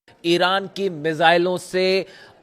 Iran की मिसाइलों से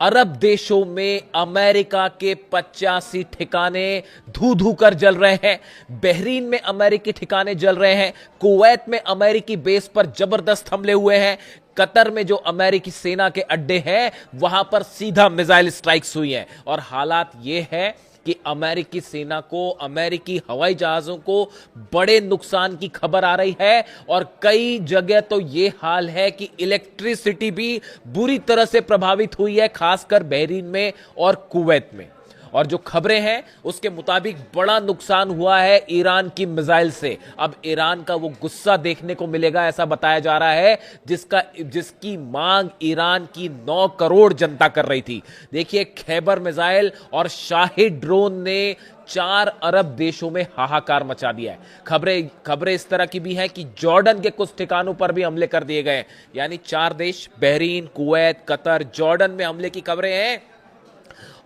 अरब देशों में अमेरिका के 85 ठिकाने धू धू कर जल रहे हैं। बहरीन में अमेरिकी ठिकाने जल रहे हैं। कुवैत में अमेरिकी बेस पर जबरदस्त हमले हुए हैं। कतर में जो अमेरिकी सेना के अड्डे हैं वहां पर सीधा मिसाइल स्ट्राइक्स हुई हैं। और हालात यह है कि अमेरिकी सेना को, अमेरिकी हवाई जहाजों को बड़े नुकसान की खबर आ रही है। और कई जगह तो यह हाल है कि इलेक्ट्रिसिटी भी बुरी तरह से प्रभावित हुई है, खासकर बहरीन में और कुवैत में। और जो खबरें हैं उसके मुताबिक बड़ा नुकसान हुआ है ईरान की मिसाइल से। अब ईरान का वो गुस्सा देखने को मिलेगा, ऐसा बताया जा रहा है, जिसकी मांग ईरान की 9 करोड़ जनता कर रही थी। देखिए, खैबर मिसाइल और शाहिद ड्रोन ने 4 अरब देशों में हाहाकार मचा दिया है। खबरें इस तरह की भी हैं कि जॉर्डन के कुछ ठिकानों पर भी हमले कर दिए गए। यानी 4 देश, बहरीन, कुवैत, कतर, जॉर्डन में हमले की खबरें हैं।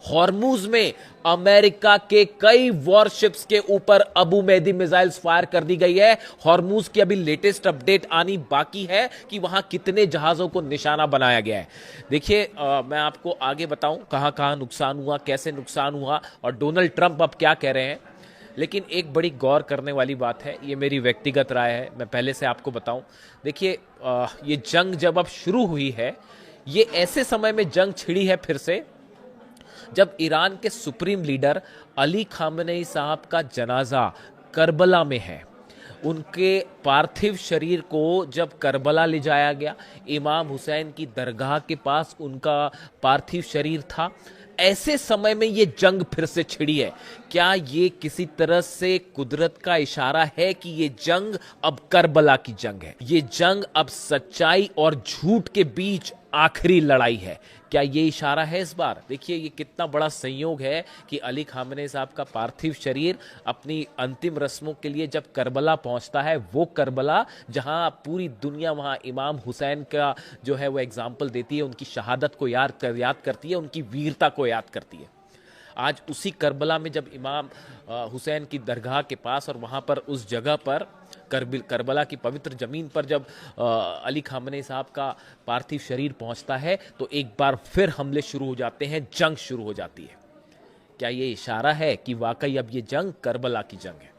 हॉर्मुज में अमेरिका के कई वॉरशिप्स के ऊपर अबू मेहदी मिसाइल्स फायर कर दी गई है। हॉर्मुज की अभी लेटेस्ट अपडेट आनी बाकी है कि वहां कितने जहाजों को निशाना बनाया गया है। देखिए, मैं आपको आगे बताऊं कहां कहां नुकसान हुआ, कैसे नुकसान हुआ और डोनाल्ड ट्रंप अब क्या कह रहे हैं। लेकिन एक बड़ी गौर करने वाली बात है, ये मेरी व्यक्तिगत राय है, मैं पहले से आपको बताऊं। देखिए, ये जंग जब अब शुरू हुई है, ये ऐसे समय में जंग छिड़ी है फिर से जब ईरान के सुप्रीम लीडर अली खामेनेई साहब का जनाजा करबला में है। उनके पार्थिव शरीर को जब करबला ले जाया गया, इमाम हुसैन की दरगाह के पास उनका पार्थिव शरीर था। ऐसे समय में ये जंग फिर से छिड़ी है। क्या ये किसी तरह से कुदरत का इशारा है कि ये जंग अब करबला की जंग है? ये जंग अब सच्चाई और झूठ के बीच आखिरी लड़ाई है। क्या ये इशारा है इस बार? देखिए, ये कितना बड़ा संयोग है कि अली खामेनेई साहब का पार्थिव शरीर अपनी अंतिम रस्मों के लिए जब करबला पहुंचता है, वो करबला जहां पूरी दुनिया वहां इमाम हुसैन का जो है वो एग्जाम्पल देती है, उनकी शहादत को याद करती है, उनकी वीरता को याद करती है। आज उसी करबला में जब इमाम हुसैन की दरगाह के पास और वहाँ पर उस जगह पर करबला की पवित्र ज़मीन पर जब अली खामेनेई साहब का पार्थिव शरीर पहुँचता है तो एक बार फिर हमले शुरू हो जाते हैं, जंग शुरू हो जाती है। क्या ये इशारा है कि वाकई अब ये जंग करबला की जंग है?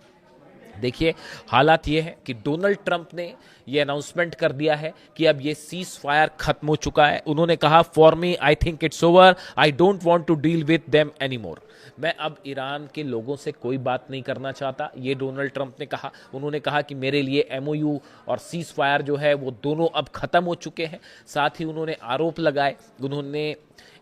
देखिए, हालात ये है कि डोनाल्ड ट्रंप ने ये अनाउंसमेंट कर दिया है कि अब ये सीज फायर खत्म हो चुका है। उन्होंने कहा, for me I think it's over, I don't want to deal with them any more. मैं अब ईरान के लोगों से कोई बात नहीं करना चाहता, ये डोनाल्ड ट्रंप ने कहा। उन्होंने कहा कि मेरे लिए एमओयू और सीज फायर जो है वो दोनों अब खत्म हो चुके हैं। साथ ही उन्होंने आरोप लगाए, उन्होंने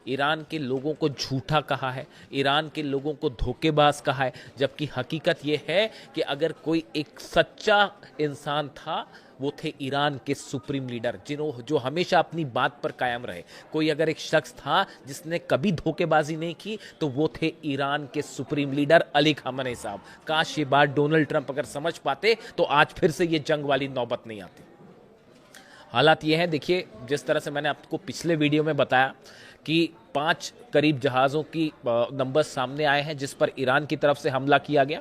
ईरान के लोगों को झूठा कहा है, ईरान के लोगों को धोखेबाज कहा है, जबकि हकीकत यह है कि अगर कोई एक सच्चा इंसान था वो थे ईरान के सुप्रीम लीडर, जो हमेशा अपनी बात पर कायम रहे। कोई अगर एक शख्स था जिसने कभी धोखेबाजी नहीं की तो वो थे ईरान के सुप्रीम लीडर अली खामेनेई साहब। काश ये बात डोनाल्ड ट्रंप अगर समझ पाते तो आज फिर से ये जंग वाली नौबत नहीं आती। हालात ये हैं, देखिए, जिस तरह से मैंने आपको पिछले वीडियो में बताया कि 5 करीब जहाज़ों की नंबर्स सामने आए हैं जिस पर ईरान की तरफ से हमला किया गया।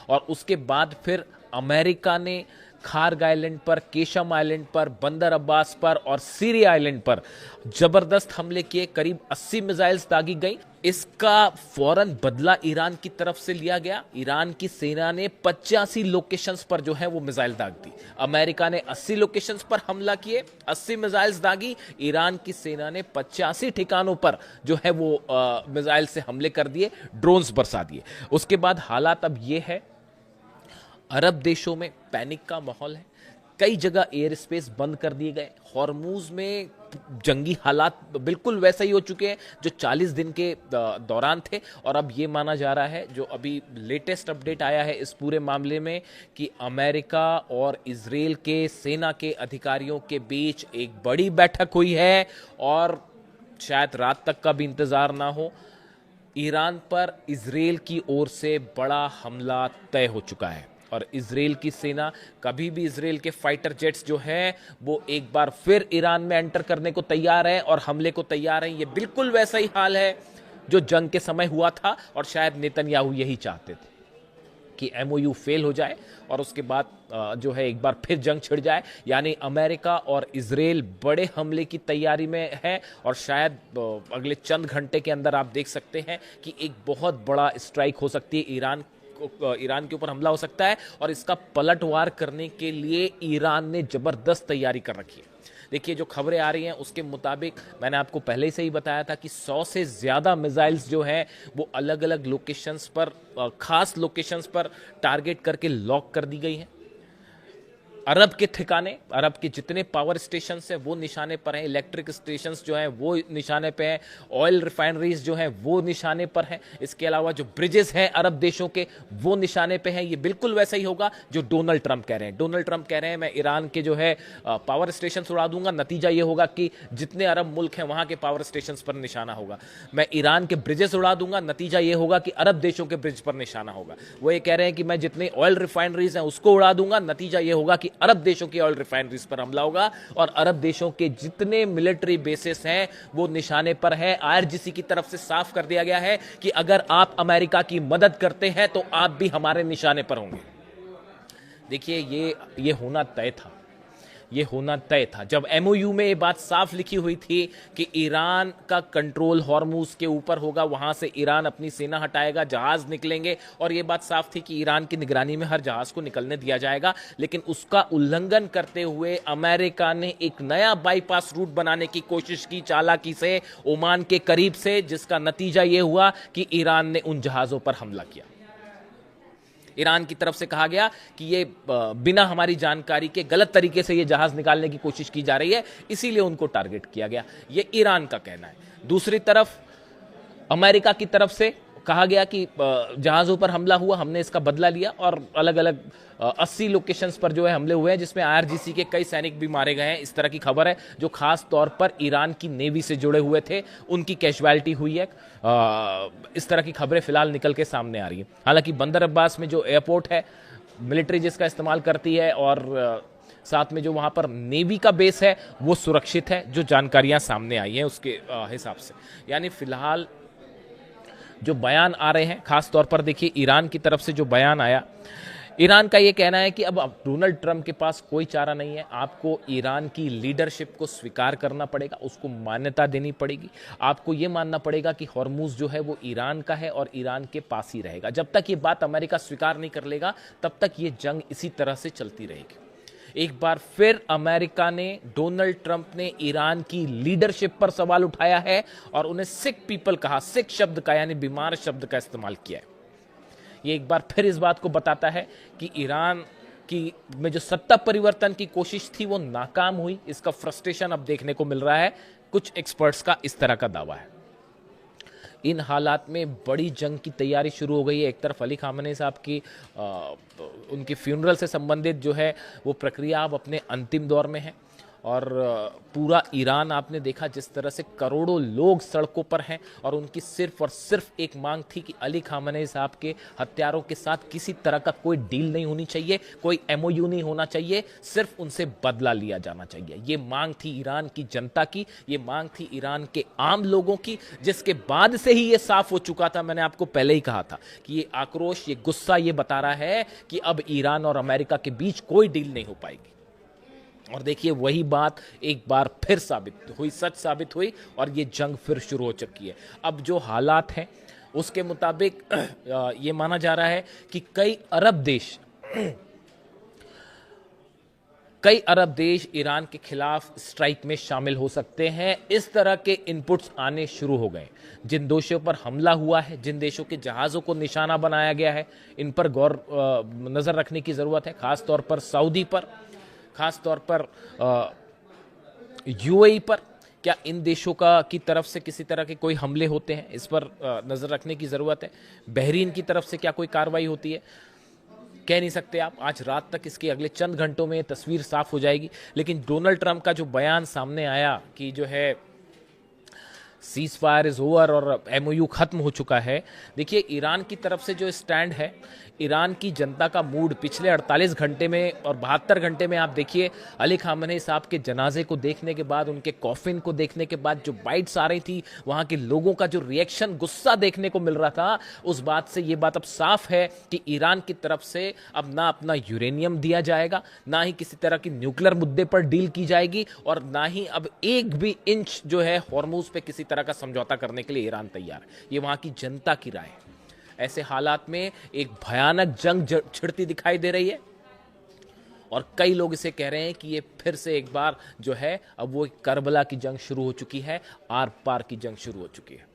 और उसके बाद फिर अमेरिका ने खार्ग आइलैंड पर, केशम आइलैंड पर, बंदर अब्बास पर और सीरी आइलैंड पर जबरदस्त हमले किए। करीब 80 मिसाइल्स दागी गई। इसका फौरन बदला ईरान की तरफ से लिया गया। ईरान की सेना ने 85 लोकेशंस पर जो है वो मिसाइल दाग दी। अमेरिका ने 80 लोकेशंस पर हमला किए, 80 मिसाइल्स दागी। ईरान की सेना ने 85 ठिकानों पर जो है वो मिसाइल से हमले कर दिए, ड्रोन्स बरसा दिए। उसके बाद हालात अब ये है, अरब देशों में पैनिक का माहौल है। कई जगह एयर स्पेस बंद कर दिए गए। हॉर्मुज में जंगी हालात बिल्कुल वैसे ही हो चुके हैं जो 40 दिन के दौरान थे। और अब ये माना जा रहा है, जो अभी लेटेस्ट अपडेट आया है इस पूरे मामले में, कि अमेरिका और इजराइल के सेना के अधिकारियों के बीच एक बड़ी बैठक हुई है और शायद रात तक का भी इंतजार ना हो। ईरान पर इजराइल की ओर से बड़ा हमला तय हो चुका है और इजराइल की सेना, कभी भी इजराइल के फाइटर जेट्स जो हैं वो एक बार फिर ईरान में एंटर करने को तैयार हैं और हमले को तैयार हैं। ये बिल्कुल वैसा ही हाल है जो जंग के समय हुआ था और शायद नेतन्याहू यही चाहते थे। कि एमओयू फेल हो जाए और उसके बाद जो है एक बार फिर जंग छिड़ जाए, यानी अमेरिका और इजराइल बड़े हमले की तैयारी में है और शायद अगले चंद घंटे के अंदर आप देख सकते हैं कि एक बहुत बड़ा स्ट्राइक हो सकती है, ईरान के ऊपर हमला हो सकता है और इसका पलटवार करने के लिए ईरान ने जबरदस्त तैयारी कर रखी है। देखिए जो खबरें आ रही हैं उसके मुताबिक मैंने आपको पहले से ही बताया था कि 100 से ज़्यादा मिसाइल्स जो हैं वो अलग अलग लोकेशंस पर, खास लोकेशंस पर टारगेट करके लॉक कर दी गई हैं। अरब के ठिकाने, अरब के जितने पावर स्टेशन हैं वो निशाने पर हैं, इलेक्ट्रिक स्टेशंस जो हैं वो निशाने पे हैं, ऑयल रिफाइनरीज जो हैं वो निशाने पर हैं, इसके अलावा जो ब्रिजेस हैं अरब देशों के वो निशाने पे हैं। ये बिल्कुल वैसा ही होगा जो डोनाल्ड ट्रंप कह रहे हैं। डोनाल्ड ट्रंप कह रहे हैं मैं ईरान के जो है पावर स्टेशन उड़ा दूंगा, नतीजा ये होगा कि जितने अरब मुल्क हैं वहां के पावर स्टेशन पर निशाना होगा। मैं ईरान के ब्रिजेस उड़ा दूंगा, नतीजा ये होगा कि अरब देशों के ब्रिज पर निशाना होगा। वो ये कह रहे हैं कि मैं जितने ऑयल रिफाइनरीज हैं उसको उड़ा दूंगा, नतीजा ये होगा कि अरब देशों की ऑयल रिफाइनरीज पर हमला होगा और अरब देशों के जितने मिलिट्री बेसेस हैं वो निशाने पर है। आईआरजीसी की तरफ से साफ कर दिया गया है कि अगर आप अमेरिका की मदद करते हैं तो आप भी हमारे निशाने पर होंगे। देखिए ये होना तय था, ये होना तय था। जब एमओयू में ये बात साफ लिखी हुई थी कि ईरान का कंट्रोल हॉर्मुज के ऊपर होगा, वहां से ईरान अपनी सेना हटाएगा, जहाज निकलेंगे और ये बात साफ थी कि ईरान की निगरानी में हर जहाज को निकलने दिया जाएगा। लेकिन उसका उल्लंघन करते हुए अमेरिका ने एक नया बाईपास रूट बनाने की कोशिश की चालाकी से ओमान के करीब से, जिसका नतीजा ये हुआ कि ईरान ने उन जहाजों पर हमला किया। ईरान की तरफ से कहा गया कि ये बिना हमारी जानकारी के गलत तरीके से ये जहाज निकालने की कोशिश की जा रही है, इसीलिए उनको टारगेट किया गया। ये ईरान का कहना है। दूसरी तरफ अमेरिका की तरफ से कहा गया कि जहाजों पर हमला हुआ, हमने इसका बदला लिया और अलग अलग 80 लोकेशंस पर जो है हमले हुए हैं, जिसमें आईआरजीसी के कई सैनिक भी मारे गए हैं। इस तरह की खबर है जो खास तौर पर ईरान की नेवी से जुड़े हुए थे, उनकी कैजुअलिटी हुई है। इस तरह की खबरें फिलहाल निकल के सामने आ रही हैं। हालांकि बंदर अब्बास में जो एयरपोर्ट है, मिलिट्री जिसका इस्तेमाल करती है और साथ में जो वहां पर नेवी का बेस है वो सुरक्षित है, जो जानकारियां सामने आई हैं उसके हिसाब से। यानी फिलहाल जो बयान आ रहे हैं, खास तौर पर देखिए ईरान की तरफ से जो बयान आया, ईरान का ये कहना है कि अब डोनाल्ड ट्रंप के पास कोई चारा नहीं है, आपको ईरान की लीडरशिप को स्वीकार करना पड़ेगा, उसको मान्यता देनी पड़ेगी। आपको ये मानना पड़ेगा कि हॉर्मुज जो है वो ईरान का है और ईरान के पास ही रहेगा। जब तक ये बात अमेरिका स्वीकार नहीं कर लेगा तब तक ये जंग इसी तरह से चलती रहेगी। एक बार फिर अमेरिका ने, डोनाल्ड ट्रंप ने ईरान की लीडरशिप पर सवाल उठाया है और उन्हें सिक पीपल कहा, सिक शब्द का यानी बीमार शब्द का इस्तेमाल किया है। ये एक बार फिर इस बात को बताता है कि ईरान की में जो सत्ता परिवर्तन की कोशिश थी वो नाकाम हुई। इसका फ्रस्ट्रेशन अब देखने को मिल रहा है। कुछ एक्सपर्ट्स का इस तरह का दावा है। इन हालात में बड़ी जंग की तैयारी शुरू हो गई है। एक तरफ अली खामनेई साहब की उनकी फ्यूनरल से संबंधित जो है वो प्रक्रिया अब अपने अंतिम दौर में है और पूरा ईरान आपने देखा जिस तरह से करोड़ों लोग सड़कों पर हैं और उनकी सिर्फ और सिर्फ एक मांग थी कि अली खामनेई साहब के हत्यारों के साथ किसी तरह का कोई डील नहीं होनी चाहिए, कोई एमओयू नहीं होना चाहिए, सिर्फ उनसे बदला लिया जाना चाहिए। ये मांग थी ईरान की जनता की, ये मांग थी ईरान के आम लोगों की, जिसके बाद से ही ये साफ हो चुका था। मैंने आपको पहले ही कहा था कि ये आक्रोश, ये गुस्सा ये बता रहा है कि अब ईरान और अमेरिका के बीच कोई डील नहीं हो पाएगी। और देखिए वही बात एक बार फिर साबित हुई, सच साबित हुई और ये जंग फिर शुरू हो चुकी है। अब जो हालात हैं उसके मुताबिक ये माना जा रहा है कि कई अरब देश ईरान के खिलाफ स्ट्राइक में शामिल हो सकते हैं। इस तरह के इनपुट्स आने शुरू हो गए। जिन देशों पर हमला हुआ है, जिन देशों के जहाज़ों को निशाना बनाया गया है, इन पर गौर नज़र रखने की ज़रूरत है। खास तौर पर सऊदी पर, खास तौर पर यूएई पर। क्या इन देशों की तरफ से किसी तरह के कोई हमले होते हैं, इस पर नजर रखने की जरूरत है। बहरीन की तरफ से क्या कोई कार्रवाई होती है, कह नहीं सकते आप। आज रात तक इसके अगले चंद घंटों में तस्वीर साफ हो जाएगी। लेकिन डोनाल्ड ट्रंप का जो बयान सामने आया कि जो है सीज फायर इज ओवर और एमओयू खत्म हो चुका है, देखिए ईरान की तरफ से जो स्टैंड है, ईरान की जनता का मूड पिछले 48 घंटे में और 72 घंटे में आप देखिए, अली खामेनी साहब के जनाजे को देखने के बाद, उनके कॉफिन को देखने के बाद जो बाइट्स आ रही थी, वहां के लोगों का जो रिएक्शन, गुस्सा देखने को मिल रहा था, उस बात से ये बात अब साफ है कि ईरान की तरफ से अब ना अपना यूरेनियम दिया जाएगा, ना ही किसी तरह की न्यूक्लियर मुद्दे पर डील की जाएगी, और ना ही अब एक भी इंच जो है हॉर्मूज पे किसी तरह का समझौता करने के लिए ईरान तैयार है। ये वहां की जनता की राय है। ऐसे हालात में एक भयानक जंग छिड़ती दिखाई दे रही है, और कई लोग इसे कह रहे हैं कि ये फिर से एक बार जो है अब वो करबला की जंग शुरू हो चुकी है, आर पार की जंग शुरू हो चुकी है।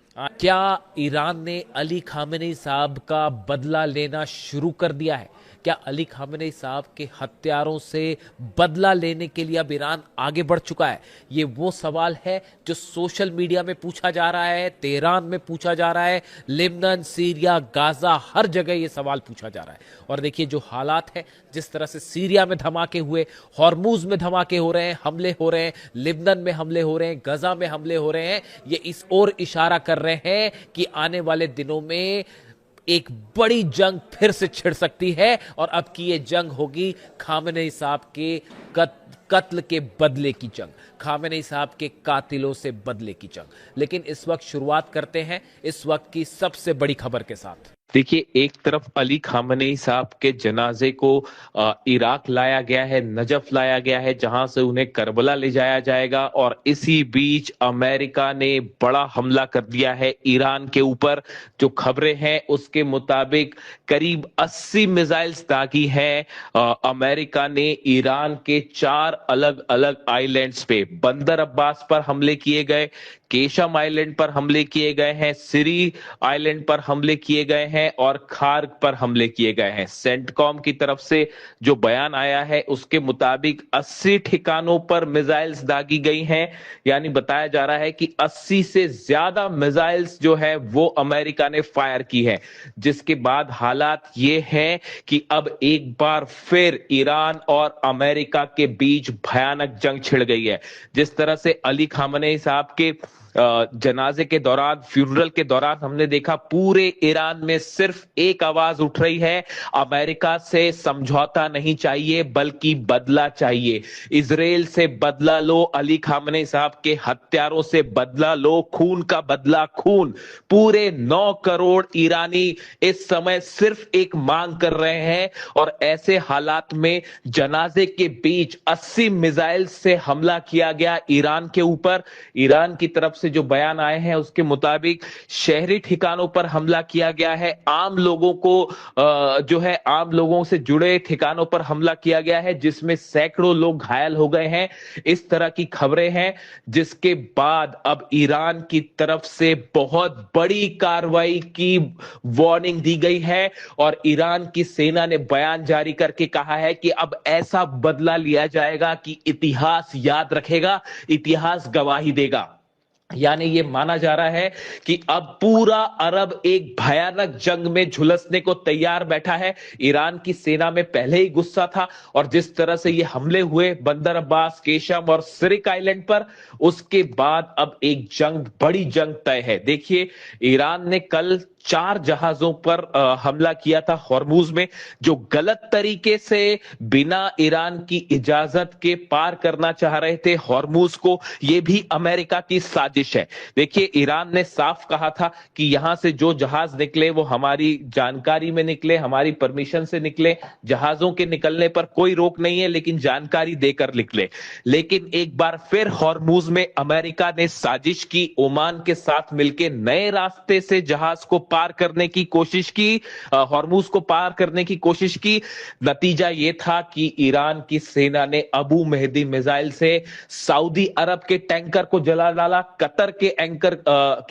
क्या ईरान ने अली खामेनी साहब का बदला लेना शुरू कर दिया है? क्या अली खामेनी साहब के हत्यारों से बदला लेने के लिए अब ईरान आगे बढ़ चुका है? ये वो सवाल है जो सोशल मीडिया में पूछा जा रहा है, तेहरान में पूछा जा रहा है, लेबनान, सीरिया, गाजा, हर जगह ये सवाल पूछा जा रहा है। और देखिए जो हालात है, जिस तरह से सीरिया में धमाके हुए, हॉर्मूज में धमाके हो रहे हैं, हमले हो रहे हैं, लेबनान में हमले हो रहे हैं, गजा में हमले हो रहे हैं, ये इस ओर इशारा कर रहे हैं कि आने वाले दिनों में एक बड़ी जंग फिर से छिड़ सकती है, और अब की ये जंग होगी खामेनी साहब के कत्ल के बदले की जंग, खामेनी साहब के कातिलों से बदले की जंग। लेकिन इस वक्त शुरुआत करते हैं इस वक्त की सबसे बड़ी खबर के साथ। देखिए, एक तरफ अली खामेनी साहब के जनाजे को इराक लाया गया है, नजफ लाया गया है, जहां से उन्हें करबला ले जाया जाएगा, और इसी बीच अमेरिका ने बड़ा हमला कर दिया है ईरान के ऊपर। जो खबरें हैं उसके मुताबिक करीब 80 मिसाइल्स दागी हैं अमेरिका ने ईरान के 4 अलग अलग आइलैंड्स पे। बंदर अब्बास पर हमले किए गए, केशम आइलैंड पर हमले किए गए हैं, सिरी आइलैंड पर हमले किए गए हैं, और खार्ग पर हमले किए गए हैं। सेंटकॉम की तरफ से जो बयान आया है उसके मुताबिक 80 ठिकानों पर मिसाइल्स दागी गई हैं, यानी बताया जा रहा है कि 80 से ज्यादा मिसाइल्स जो है वो अमेरिका ने फायर की है। जिसके बाद हालात ये हैं कि अब एक बार फिर ईरान और अमेरिका के बीच भयानक जंग छिड़ गई है। जिस तरह से अली खामेनी साहब के जनाजे के दौरान, फ्यूनरल के दौरान हमने देखा पूरे ईरान में सिर्फ एक आवाज उठ रही है, अमेरिका से समझौता नहीं चाहिए बल्कि बदला चाहिए। इजराइल से बदला लो, अली खामेनी साहब के हत्यारों से बदला लो, खून का बदला खून। पूरे 9 करोड़ ईरानी इस समय सिर्फ एक मांग कर रहे हैं, और ऐसे हालात में जनाजे के बीच 80 मिसाइल से हमला किया गया ईरान के ऊपर। ईरान की तरफ से जो बयान आए हैं उसके मुताबिक शहरी ठिकानों पर हमला किया गया है, आम लोगों को जो है आम लोगों से जुड़े ठिकानों पर हमला किया गया है, जिसमें सैकड़ों लोग घायल हो गए हैं। इस तरह की खबरें हैं, जिसके बाद अब ईरान की तरफ से बहुत बड़ी कार्रवाई की वार्निंग दी गई है, और ईरान की सेना ने बयान जारी करके कहा है कि अब ऐसा बदला लिया जाएगा कि इतिहास याद रखेगा, इतिहास गवाही देगा। यानी ये माना जा रहा है कि अब पूरा अरब एक भयानक जंग में झुलसने को तैयार बैठा है। ईरान की सेना में पहले ही गुस्सा था, और जिस तरह से ये हमले हुए बंदर अब्बास, केशम और सिरिक आइलैंड पर, उसके बाद अब एक जंग, बड़ी जंग तय है। देखिए, ईरान ने कल 4 जहाजों पर हमला किया था हॉर्मूज में, जो गलत तरीके से बिना ईरान की इजाजत के पार करना चाह रहे थे हॉर्मूज को। यह भी अमेरिका की साजिश है। देखिए, ईरान ने साफ कहा था कि यहां से जो जहाज निकले वो हमारी जानकारी में निकले, हमारी परमिशन से निकले, जहाजों के निकलने पर कोई रोक नहीं है, लेकिन जानकारी देकर निकले। लेकिन एक बार फिर हॉर्मूज में अमेरिका ने साजिश की, ओमान के साथ मिलकर नए रास्ते से जहाज को पार करने की कोशिश की, हॉर्मूज को पार करने की कोशिश की। नतीजा यह था कि ईरान की सेना ने अबू मेहदी मिसाइल से सऊदी अरब के टैंकर को जला डाला, कतर के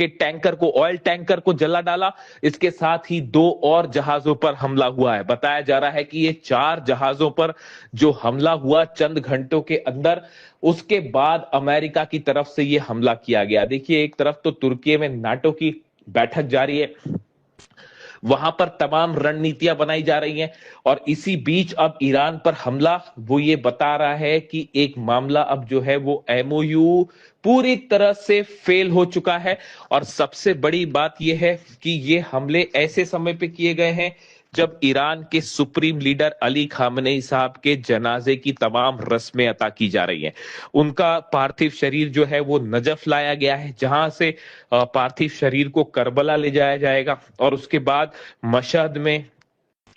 टैंकर को, ऑयल टैंकर को जला डाला। इसके साथ ही 2 और जहाजों पर हमला हुआ है। बताया जा रहा है कि ये 4 जहाजों पर जो हमला हुआ चंद घंटों के अंदर, उसके बाद अमेरिका की तरफ से यह हमला किया गया। देखिए, एक तरफ तो तुर्की में नाटो की बैठक जारी है, वहां पर तमाम रणनीतियां बनाई जा रही हैं, और इसी बीच अब ईरान पर हमला, वो ये बता रहा है कि एक मामला अब जो है वो एमओयू पूरी तरह से फेल हो चुका है। और सबसे बड़ी बात यह है कि ये हमले ऐसे समय पे किए गए हैं जब ईरान के सुप्रीम लीडर अली खामनेई साहब के जनाजे की तमाम रस्में अता की जा रही हैं। उनका पार्थिव शरीर जो है वो नजफ लाया गया है, जहां से पार्थिव शरीर को करबला ले जाया जाएगा और उसके बाद मशहद में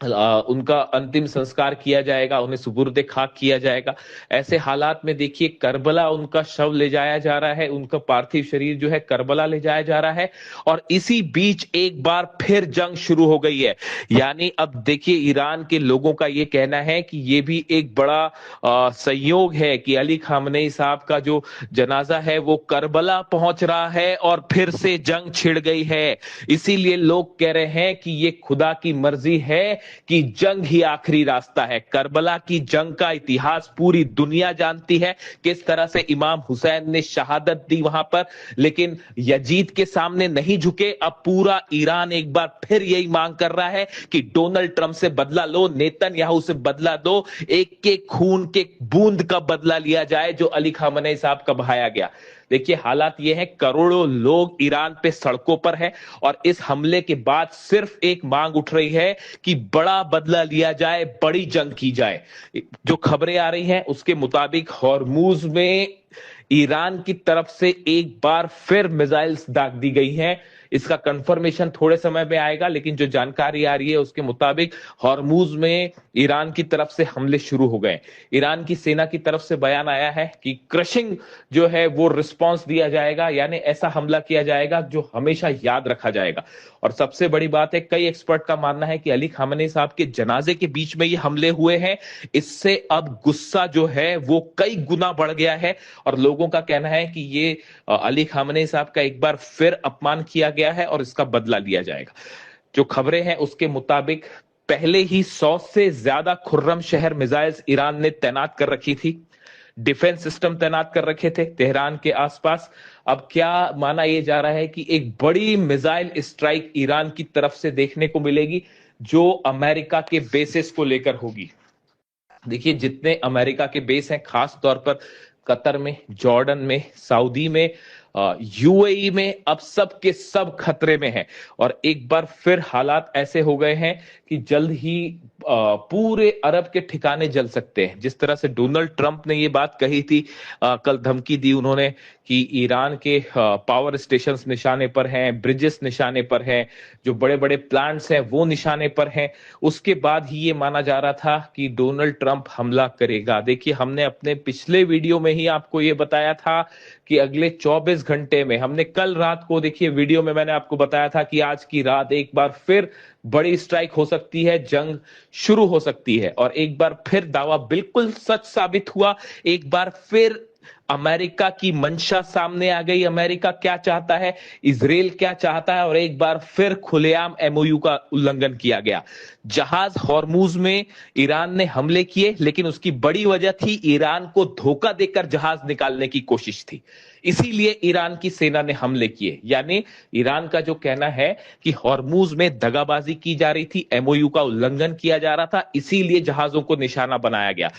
उनका अंतिम संस्कार किया जाएगा, उन्हें सुपुर्द खाक किया जाएगा। ऐसे हालात में देखिए करबला उनका शव ले जाया जा रहा है, उनका पार्थिव शरीर जो है करबला ले जाया जा रहा है और इसी बीच एक बार फिर जंग शुरू हो गई है। यानी अब देखिए ईरान के लोगों का ये कहना है कि ये भी एक बड़ा संयोग है कि अली खामनेई साहब का जो जनाजा है वो करबला पहुंच रहा है और फिर से जंग छिड़ गई है। इसीलिए लोग कह रहे हैं कि ये खुदा की मर्जी है कि जंग ही आखिरी रास्ता है। करबला की जंग का इतिहास पूरी दुनिया जानती है, किस तरह से इमाम हुसैन ने शहादत दी वहां पर, लेकिन यजीद के सामने नहीं झुके। अब पूरा ईरान एक बार फिर यही मांग कर रहा है कि डोनाल्ड ट्रंप से बदला लो, नेतन्याहू से बदला दो, एक के खून के बूंद का बदला लिया जाए जो अली खामनेई साहब का बहाया गया। देखिए हालात ये है, करोड़ों लोग ईरान पे सड़कों पर हैं और इस हमले के बाद सिर्फ एक मांग उठ रही है कि बड़ा बदला लिया जाए, बड़ी जंग की जाए। जो खबरें आ रही हैं उसके मुताबिक हॉर्मूज में ईरान की तरफ से एक बार फिर मिसाइल्स दाग दी गई हैं। इसका कंफर्मेशन थोड़े समय में आएगा, लेकिन जो जानकारी आ रही है उसके मुताबिक हॉर्मूज में ईरान की तरफ से हमले शुरू हो गए। ईरान की सेना की तरफ से बयान आया है कि क्रशिंग जो है वो रिस्पांस दिया जाएगा, यानी ऐसा हमला किया जाएगा जो हमेशा याद रखा जाएगा। और सबसे बड़ी बात है, कई एक्सपर्ट का मानना है कि अली खामनेई साहब के जनाजे के बीच में ये हमले हुए हैं, इससे अब गुस्सा जो है वो कई गुना बढ़ गया है और लोगों का कहना है कि ये अली खामनेई साहब का एक बार फिर अपमान किया गया है और इसका बदला लिया जाएगा। जो खबरें हैं उसके मुताबिक पहले ही 100 से ज्यादा खुर्रम शहर मिसाइल्स ईरान ने तैनात कर रखी थी, डिफेंस सिस्टम तैनात कर रखे थे तेहरान के आसपास। अब क्या माना यह जा रहा है कि एक बड़ी मिसाइल स्ट्राइक ईरान की तरफ से देखने को मिलेगी जो अमेरिका के बेसिस को लेकर होगी। देखिए जितने अमेरिका के बेस हैं, खास तौर पर कतर में, जॉर्डन में, सऊदी में, यूएई में, अब सब के सब खतरे में हैं और एक बार फिर हालात ऐसे हो गए हैं कि जल्द ही पूरे अरब के ठिकाने जल सकते हैं। जिस तरह से डोनाल्ड ट्रंप ने ये बात कही थी, कल धमकी दी उन्होंने कि ईरान के पावर स्टेशंस निशाने पर हैं, ब्रिजेस निशाने पर हैं, जो बड़े बड़े प्लांट्स हैं वो निशाने पर हैं, उसके बाद ही ये माना जा रहा था कि डोनाल्ड ट्रंप हमला करेगा। देखिए हमने अपने पिछले वीडियो में ही आपको ये बताया था कि अगले 24 घंटे में, हमने कल रात को देखिए वीडियो में मैंने आपको बताया था कि आज की रात एक बार फिर बड़ी स्ट्राइक हो सकती है, जंग शुरू हो सकती है और एक बार फिर दावा बिल्कुल सच साबित हुआ। एक बार फिर अमेरिका की मंशा सामने आ गई, अमेरिका क्या चाहता है, इजराइल क्या चाहता है और एक बार फिर खुलेआम एमओयू का उल्लंघन किया गया। जहाज हॉर्मूज में ईरान ने हमले किए, लेकिन उसकी बड़ी वजह थी ईरान को धोखा देकर जहाज निकालने की कोशिश थी, इसीलिए ईरान की सेना ने हमले किए। यानी ईरान का जो कहना है कि हॉर्मूज में दगाबाजी की जा रही थी, एमओयू का उल्लंघन किया जा रहा था, इसीलिए जहाजों को निशाना बनाया गया।